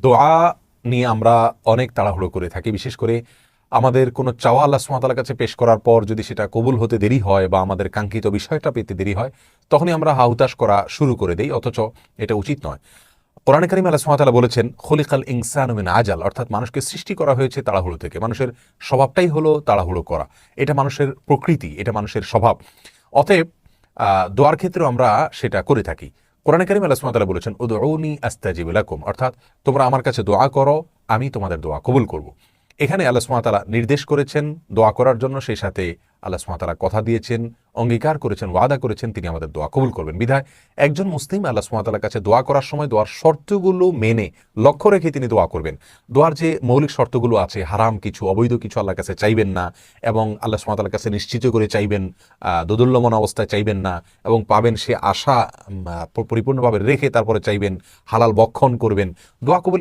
দোয়া নিয়ে আমরা অনেক তাড়াহুড়ো করে থাকি, বিশেষ করে আমাদের কোনো চাওয়া আল্লাহ সুবহানাহু ওয়া তাআলার কাছে পেশ করার পর যদি সেটা কবুল হতে দেরি হয় বা আমাদের কাঙ্ক্ষিত বিষয়টা পেতে দেরি হয়, তখনই আমরা হাহুতাশ করা শুরু করে দেই, অথচ এটা উচিত নয়। কোরআনে কারিমে আল্লাহ সুবহানাহু ওয়া তাআলা বলেছেন, খুলিকাল ইনসানু মিন আজাল, অর্থাৎ মানুষকে সৃষ্টি করা হয়েছে তাড়াহুড়ো থেকে। মানুষের স্বভাবটাই হলো তাড়াহুড়ো করা, এটা মানুষের প্রকৃতি, এটা মানুষের স্বভাব। অতএব দোয়ার ক্ষেত্রেও আমরা সেটা করে থাকি। কোরআনে কারিমে আল্লাহ সুবহানাহু ওয়া তাআলা বলেছেন, উদউনি আস্তাজিব লাকুম, অর্থাৎ তোমরা আমার কাছে দোয়া করো, আমি তোমাদের দোয়া কবুল করব। এখানে আল্লাহ সুবহানাহু ওয়া তাআলা নির্দেশ করেছেন দোয়া করার জন্য, সেই সাথে আল্লাহ সুবহানাহু ওয়া তাআলা কথা দিয়েছেন, অঙ্গীকার করেছেন, ওয়াদা করেছেন তিনি আমাদের দোয়া কবুল করবেন। বিধায় একজন মুসলিম আল্লাহ সুবহানাহু ওয়া তাআলার কাছে দোয়া করার সময় দোয়ার শর্তগুলো মেনে লক্ষ্য রেখে তিনি দোয়া করবেন। দোয়ার যে মৌলিক শর্তগুলো আছে, হারাম কিছু, অবৈধ কিছু আল্লাহর কাছে চাইবেন না, এবং আল্লাহ সুবহানাহু ওয়া তাআলার কাছে নিশ্চিত করে চাইবেন, দোদুল্যমান অবস্থায় চাইবেন না, এবং পাবেন সে আশা পরিপূর্ণভাবে রেখে তারপরে চাইবেন, হালাল বক্ষণ করবেন। দোয়া কবুল